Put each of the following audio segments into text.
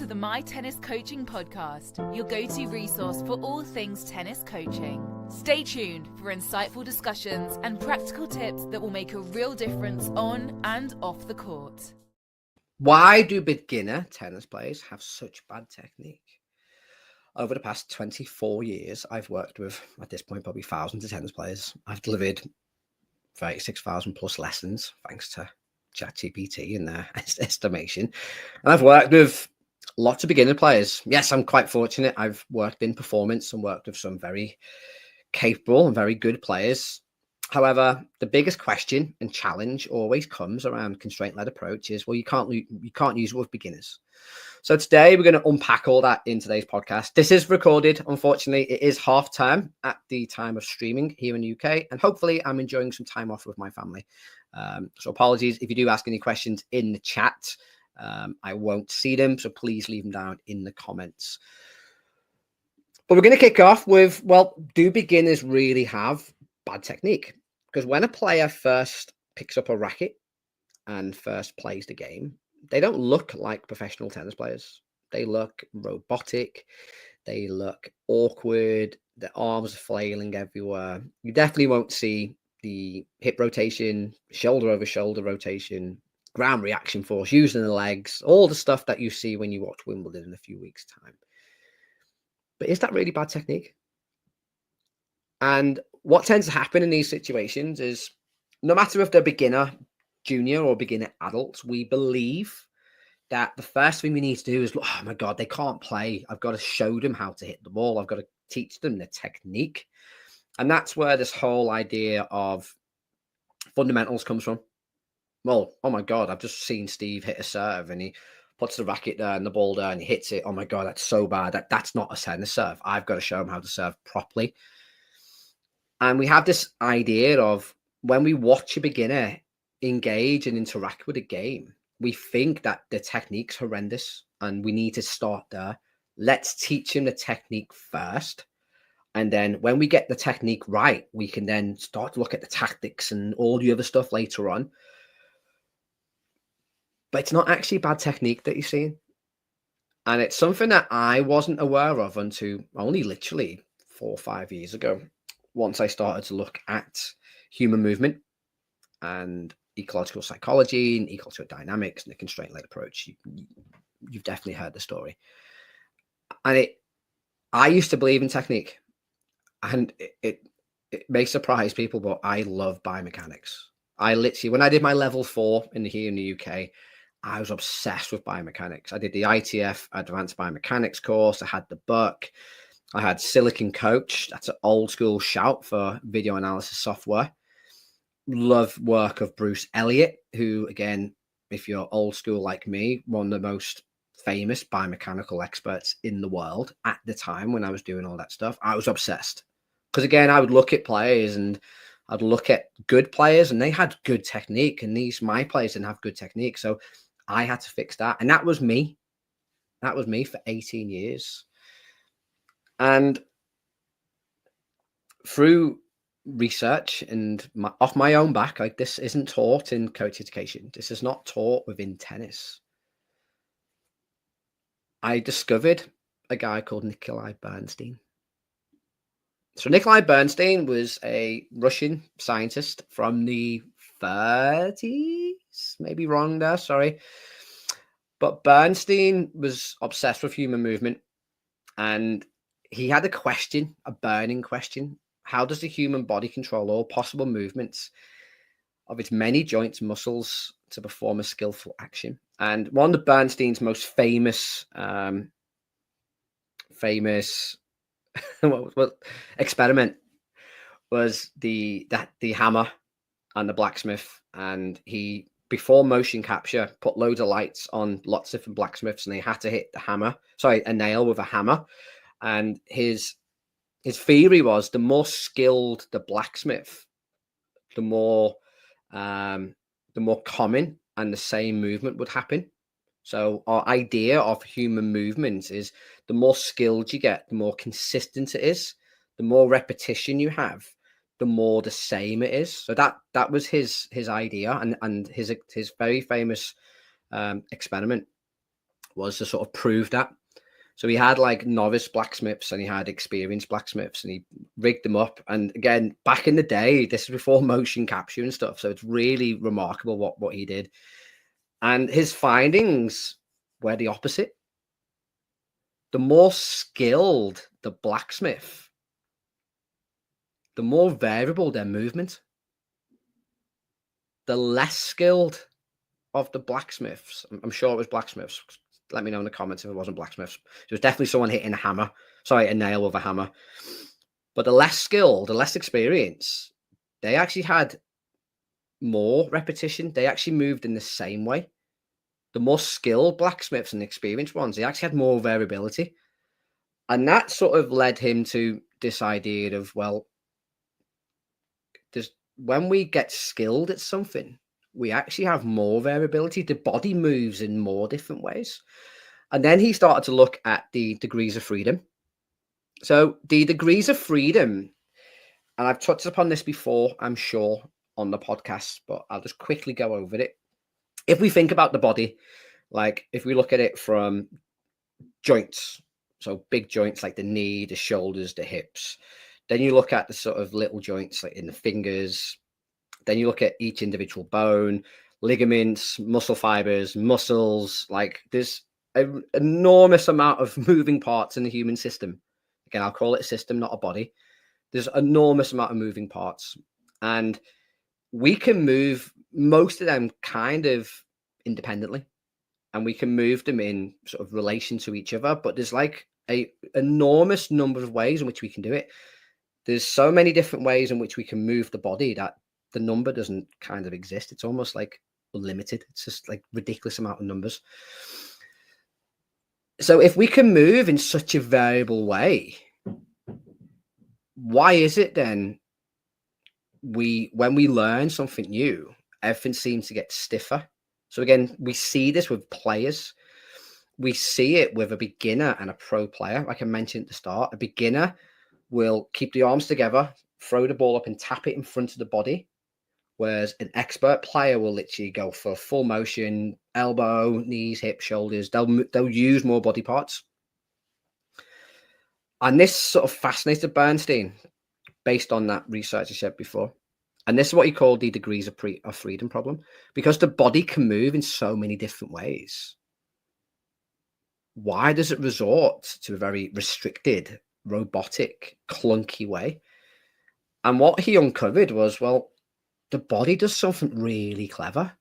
to the My Tennis Coaching Podcast, your go-to resource for all things tennis coaching. Stay tuned for insightful discussions and practical tips that will make a real difference on and off the court. Why do beginner tennis players have such bad technique? Over the past 24 years, I've worked with, at this point, probably thousands of tennis players. I've delivered 36,000 plus lessons, thanks to ChatGPT in their estimation. And I've worked with lots of beginner players. Yes, I'm quite fortunate. I've worked in performance and worked with some very capable and very good players. However, the biggest question and challenge always comes around constraint-led approach is, well, you can't use it with beginners. So today we're going to unpack all that in today's podcast. This is recorded. Unfortunately, it is half term at the time of streaming here in the UK, and hopefully I'm enjoying some time off with my family. So apologies if you do ask any questions in the chat. I won't see them, so please leave them down in the comments. But we're going to kick off with, well, do beginners really have bad technique? Because when a player first picks up a racket and first plays the game, they don't look like professional tennis players. They look robotic. They look awkward. Their arms are flailing everywhere. You definitely won't see the hip rotation, shoulder over shoulder rotation, ground reaction force, using the legs, all the stuff that you see when you watch Wimbledon in a few weeks' time. But is that really bad technique? And what tends to happen in these situations is, no matter if they're beginner, junior, or beginner adults, we believe that the first thing we need to do is, oh my God, they can't play. I've got to show them how to hit the ball. I've got to teach them the technique. And that's where this whole idea of fundamentals comes from. Well, oh my God, I've just seen Steve hit a serve and he puts the racket there and the ball there and he hits it. Oh my God, that's so bad. That's not a tennis serve. I've got to show him how to serve properly. And we have this idea of, when we watch a beginner engage and interact with a game, we think that the technique's horrendous and we need to start there. Let's teach him the technique first. And then when we get the technique right, we can then start to look at the tactics and all the other stuff later on. But it's not actually bad technique that you're seeing. And it's something that I wasn't aware of until only literally 4 or 5 years ago, once I started to look at human movement and ecological psychology and ecological dynamics and the constraint-led approach. You've definitely heard the story. And I used to believe in technique, and it may surprise people, but I love biomechanics. I literally, when I did my level 4 here in the UK, I was obsessed with biomechanics. I did the ITF Advanced Biomechanics course. I had the book. I had Silicon Coach. That's an old school shout for video analysis software. Love work of Bruce Elliott, who, again, if you're old school like me, one of the most famous biomechanical experts in the world at the time when I was doing all that stuff. I was obsessed because, again, I would look at players and I'd look at good players and they had good technique, and my players didn't have good technique. So I had to fix that. And that was me. That was me for 18 years. And through research and off my own back, like, this isn't taught in coach education. This is not taught within tennis. I discovered a guy called Nikolai Bernstein. So Nikolai Bernstein was a Russian scientist from the 30s, maybe wrong there, sorry. But Bernstein was obsessed with human movement, and he had a burning question. How does the human body control all possible movements of its many joints and muscles to perform a skillful action? And one of Bernstein's most famous experiment was the hammer and the blacksmith. And he, before motion capture, put loads of lights on lots of different blacksmiths, and they had to hit a nail with a hammer. And his theory was, the more skilled the blacksmith, the more common and the same movement would happen. So our idea of human movement is, the more skilled you get, the more consistent it is, the more repetition you have, the more the same it is. So that was his idea, and his very famous experiment was to sort of prove that. So he had like novice blacksmiths and he had experienced blacksmiths, and he rigged them up. And again, back in the day, this is before motion capture and stuff. So it's really remarkable what he did. And his findings were the opposite. The more skilled the blacksmith, the more variable their movement. The less skilled of the blacksmiths, I'm sure it was blacksmiths. Let me know in the comments if it wasn't blacksmiths. It was definitely someone hitting a nail with a hammer. But the less skilled, the less experience, they actually had more repetition. They actually moved in the same way. The more skilled blacksmiths and experienced ones, they actually had more variability. And that sort of led him to this idea of, well, when we get skilled at something, we actually have more variability. The body moves in more different ways. And then he started to look at the degrees of freedom. So the degrees of freedom, and I've touched upon this before, I'm sure, on the podcast, but I'll just quickly go over it. If we think about the body, like if we look at it from joints, so big joints like the knee, the shoulders, the hips, then you look at the sort of little joints like in the fingers, then you look at each individual bone, ligaments, muscle fibers, muscles, like there's an enormous amount of moving parts in the human system. Again, I'll call it a system, not a body. There's an enormous amount of moving parts, and we can move most of them kind of independently, and we can move them in sort of relation to each other, but there's like a enormous number of ways in which we can do it. There's so many different ways in which we can move the body that the number doesn't kind of exist. It's almost like unlimited. It's just like ridiculous amount of numbers. So if we can move in such a variable way, why is it then when we learn something new, everything seems to get stiffer? So again, we see this with players. We see it with a beginner and a pro player. Like I mentioned at the start, a beginner will keep the arms together, throw the ball up and tap it in front of the body. Whereas an expert player will literally go for full motion, elbow, knees, hips, shoulders. They'll use more body parts. And this sort of fascinated Bernstein based on that research I said before. And this is what he called the degrees of freedom problem, because the body can move in so many different ways. Why does it resort to a very restricted, robotic, clunky way? And what he uncovered was, well, the body does something really clever.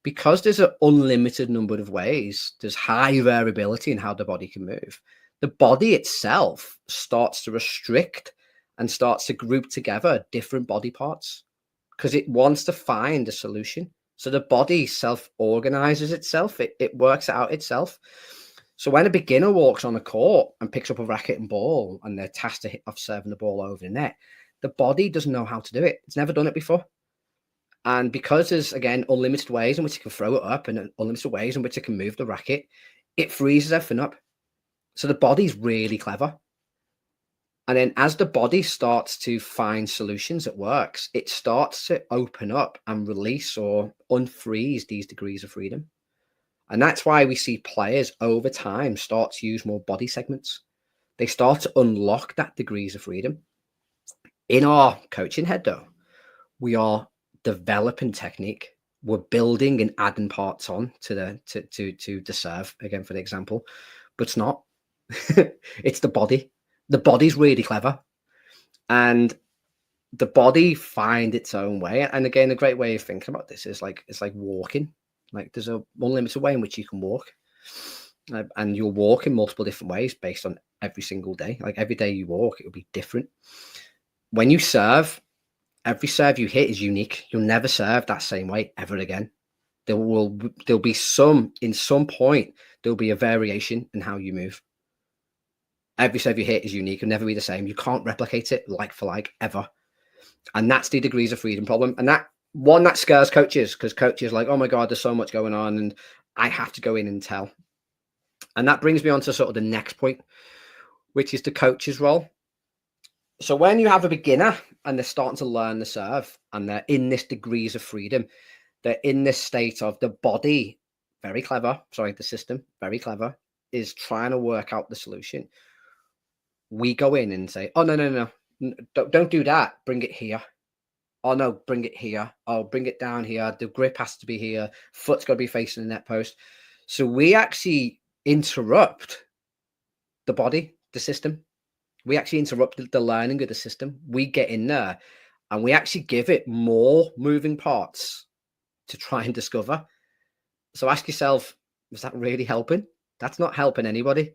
Because there's an unlimited number of ways, there's high variability in how the body can move. The body itself starts to restrict and starts to group together different body parts because it wants to find a solution. So the body self-organizes itself. It works out itself. So when a beginner walks on a court and picks up a racket and ball and they're tasked to hit off serving the ball over the net, the body doesn't know how to do it. It's never done it before. And because there's, again, unlimited ways in which it can throw it up and unlimited ways in which it can move the racket, it freezes everything up. So the body's really clever. And then as the body starts to find solutions that works, it starts to open up and release or unfreeze these degrees of freedom. And that's why we see players over time start to use more body segments. They start to unlock that degrees of freedom. In our coaching head, though, we are developing technique. We're building and adding parts on to the serve, again, for the example, but it's not. It's the body. The body's really clever, and the body find its own way. And again, a great way of thinking about this is like, it's like walking. Like there's a unlimited way in which you can walk, and you'll walk in multiple different ways based on every single day. Like every day you walk, it will be different. When you serve, every serve you hit is unique. You'll never serve that same way ever again. There'll be in some point, there'll be a variation in how you move. Every serve you hit is unique. It'll never be the same. You can't replicate it like for like ever. And that's the degrees of freedom problem. And that scares coaches, because coaches are like, oh my God, there's so much going on and I have to go in and tell. And that brings me on to sort of the next point, which is the coach's role. So when you have a beginner and they're starting to learn the serve and they're in this degrees of freedom, they're in this state of the body very clever, the system, very clever, is trying to work out the solution. We go in and say, oh, no, don't do that. Bring it here. Oh, no, bring it here. Oh, bring it down here. The grip has to be here. Foot's got to be facing the net post. So we actually interrupt the body, the system. We actually interrupt the learning of the system. We get in there and we actually give it more moving parts to try and discover. So ask yourself, is that really helping? That's not helping anybody.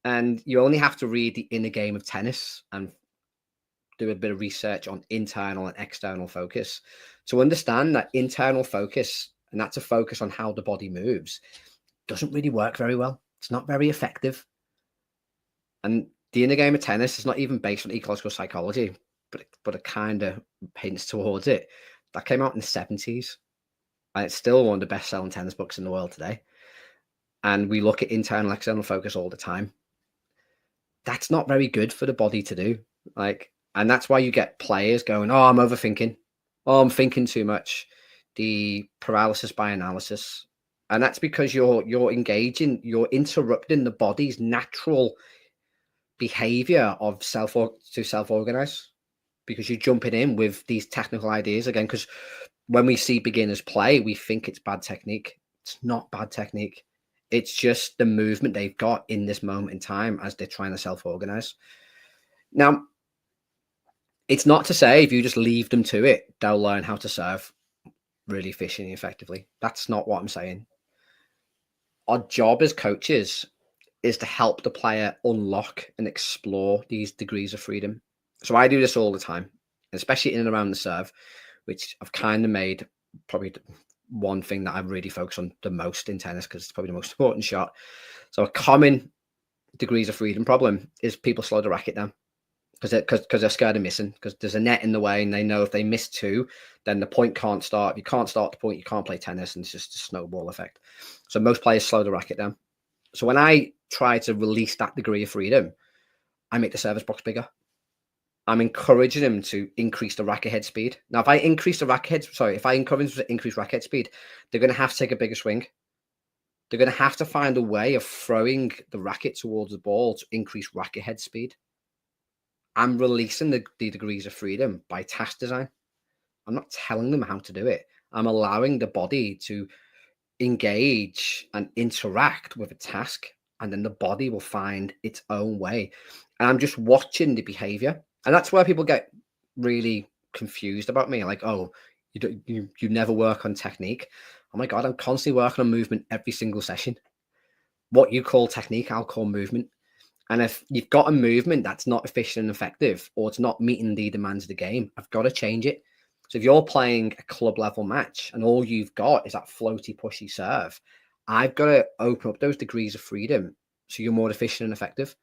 And you only have to read the inner game of tennis and do a bit of research on internal and external focus to understand that internal focus, and that's a focus on how the body moves, doesn't really work very well. It's not very effective. And the inner game of tennis is not even based on ecological psychology, but it kind of hints towards it. That came out in the 70s. And it's still one of the best-selling tennis books in the world today. And we look at internal, external focus all the time. That's not very good for the body to do. And that's why you get players going, oh, I'm overthinking. Oh, I'm thinking too much. The paralysis by analysis. And that's because you're interrupting the body's natural behavior of self-organize, because you're jumping in with these technical ideas again. Because when we see beginners play, we think it's bad technique. It's not bad technique. It's just the movement they've got in this moment in time as they're trying to self-organize. Now, it's not to say if you just leave them to it, they'll learn how to serve really efficiently, effectively. That's not what I'm saying. Our job as coaches is to help the player unlock and explore these degrees of freedom. So I do this all the time, especially in and around the serve, which I've kind of made probably one thing that I really focus on the most in tennis, because it's probably the most important shot. So a common degrees of freedom problem is people slow the racket down because they're scared of missing, because there's a net in the way, and they know if they miss two, then the point can't start. If you can't start the point, you can't play tennis, and it's just a snowball effect. So most players slow the racket down. So when I try to release that degree of freedom, I make the service box bigger. I'm encouraging them to increase the racket head speed. Now, if I encourage them to increase racket speed, they're going to have to take a bigger swing. They're going to have to find a way of throwing the racket towards the ball to increase racket head speed. I'm releasing the degrees of freedom by task design. I'm not telling them how to do it. I'm allowing the body to engage and interact with a task, and then the body will find its own way. And I'm just watching the behavior. And that's where people get really confused about me. Like, oh, you never work on technique. Oh my God, I'm constantly working on movement every single session. What you call technique, I'll call movement. And if you've got a movement that's not efficient and effective, or it's not meeting the demands of the game, I've got to change it. So if you're playing a club level match and all you've got is that floaty, pushy serve, I've got to open up those degrees of freedom so you're more efficient and effective.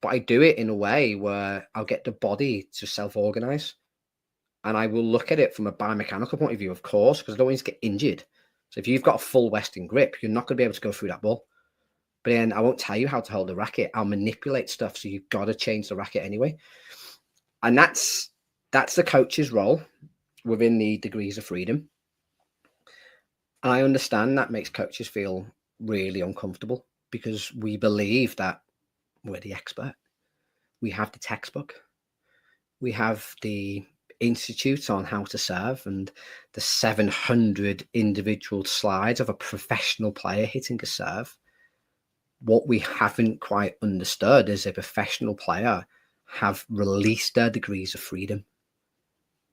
But I do it in a way where I'll get the body to self-organize. And I will look at it from a biomechanical point of view, of course, because I don't want you to get injured. So if you've got a full Western grip, you're not going to be able to go through that ball. But then I won't tell you how to hold the racket. I'll manipulate stuff. So you've got to change the racket anyway. And that's the coach's role within the degrees of freedom. And I understand that makes coaches feel really uncomfortable, because we believe that we're the expert. We have the textbook. We have the institute on how to serve and the 700 individual slides of a professional player hitting a serve. What we haven't quite understood is a professional player have released their degrees of freedom.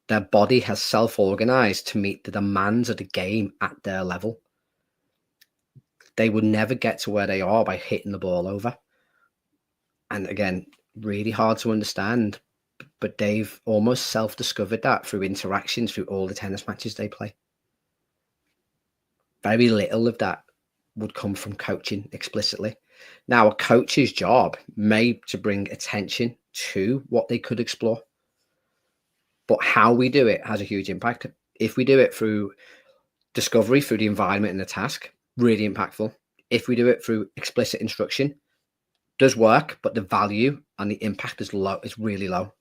Their body has self-organized to meet the demands of the game at their level. They would never get to where they are by hitting the ball over. And again, really hard to understand, but they've almost self-discovered that through interactions, through all the tennis matches they play. Very little of that would come from coaching explicitly. Now, a coach's job may to bring attention to what they could explore, but how we do it has a huge impact. If we do it through discovery, through the environment and the task, really impactful. If we do it through explicit instruction, does work, but the value and the impact is low. It's really low.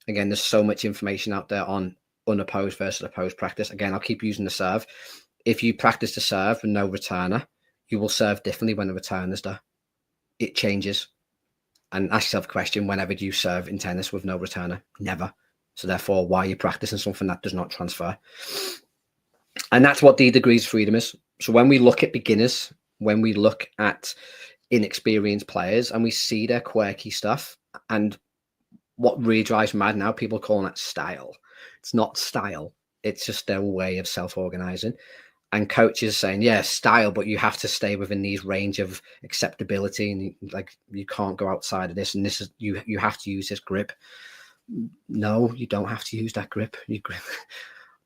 Again, there's so much information out there on unopposed versus opposed practice. Again, I'll keep using the serve. if you practice to serve with no returner, you will serve differently when the returner's there. It changes. And ask yourself a question, whenever do you serve in tennis with no returner? Never. So therefore, why are you practicing something that does not transfer? And that's what the degrees of freedom is. So when we look at beginners, when we look at inexperienced players and we see their quirky stuff, and what really drives me mad now, people calling that style. It's not style. It's just their way of self-organizing. And coaches saying, yeah, style, but you have to stay within these range of acceptability, and like you can't go outside of this, and this is you have to use this grip. No, you don't have to use that grip.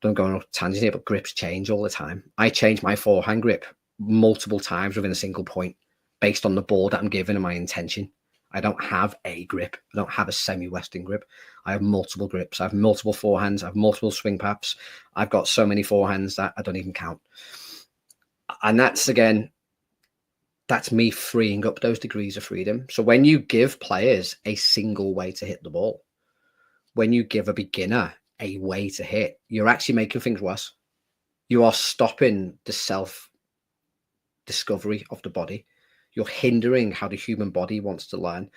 Don't go on a tangent here, but grips change all the time. I change my forehand grip multiple times within a single point based on the ball that I'm given and my intention. I don't have a grip. I don't have a semi-Western grip. I have multiple grips. I have multiple forehands. I have multiple swing paps. I've got so many forehands that I don't even count. And that's, again, that's me freeing up those degrees of freedom. So when you give players a single way to hit the ball, when you give a beginner a way to hit, you're actually making things worse. You are stopping the self-discovery of the body. You're hindering how the human body wants to learn.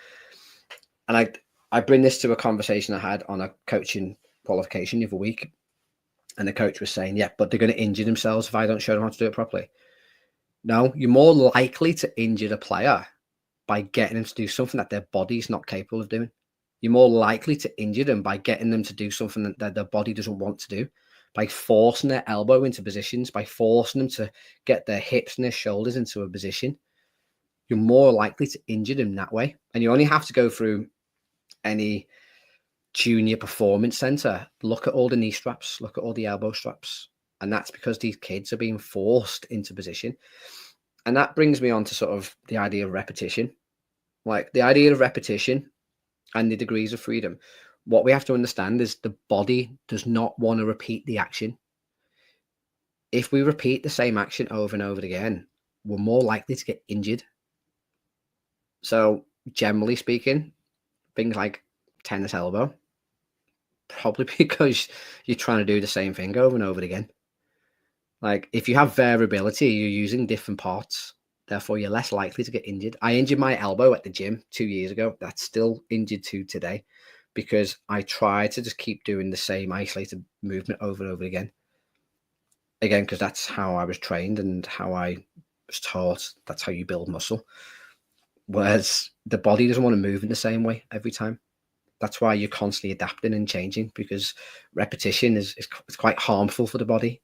And I bring this to a conversation I had on a coaching qualification the other week. And the coach was saying, yeah, but they're going to injure themselves if I don't show them how to do it properly. No, you're more likely to injure the player by getting them to do something that their body's not capable of doing. You're more likely to injure them by getting them to do something that their body doesn't want to do, by forcing their elbow into positions, by forcing them to get their hips and their shoulders into a position. You're more likely to injure them that way. And you only have to go through any junior performance center, look at all the knee straps, look at all the elbow straps. And that's because these kids are being forced into position. And that brings me on to sort of the idea of repetition. Like the idea of repetition and the degrees of freedom. What we have to understand is the body does not want to repeat the action. If we repeat the same action over and over again, we're more likely to get injured. So generally speaking, things like tennis elbow, probably because you're trying to do the same thing over and over again. Like if you have variability, you're using different parts, therefore you're less likely to get injured. I injured my elbow at the gym 2 years ago. That's still injured to today because I try to just keep doing the same isolated movement over and over again. Again, because that's how I was trained and how I was taught. That's how you build muscle. Whereas the body doesn't want to move in the same way every time. That's why you're constantly adapting and changing, because repetition is quite harmful for the body.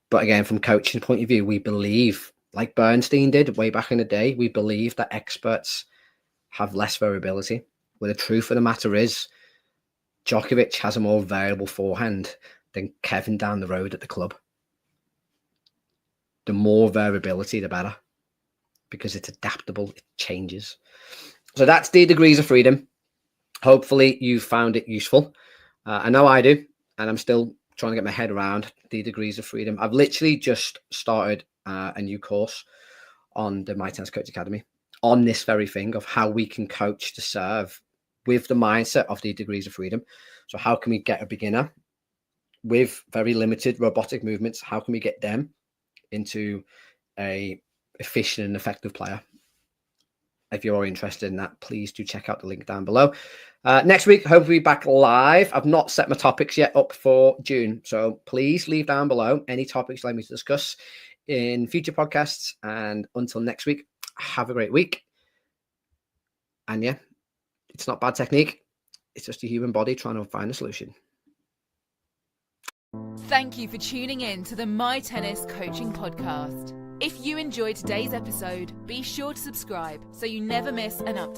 But again, from coaching point of view, we believe, like Bernstein did way back in the day, we believe that experts have less variability. Well, the truth of the matter is, Djokovic has a more variable forehand than Kevin down the road at the club. The more variability, the better, because it's adaptable, it changes. So that's the degrees of freedom. Hopefully you found it useful. I know I do, and I'm still trying to get my head around the degrees of freedom. I've literally just started a new course on the My Tennis Coach Academy on this very thing of how we can coach to serve with the mindset of the degrees of freedom. So how can we get a beginner with very limited robotic movements? How can we get them into a efficient and effective player? If you're interested in that, please do check out the link down below. Next week, hopefully back live. I've not set my topics yet up for June, so please leave down below any topics you'd like me to discuss in future podcasts. And until next week, have a great week. And yeah, it's not bad technique. It's just a human body trying to find a solution. Thank you for tuning in to the My Tennis Coaching Podcast. If you enjoyed today's episode, be sure to subscribe so you never miss an update.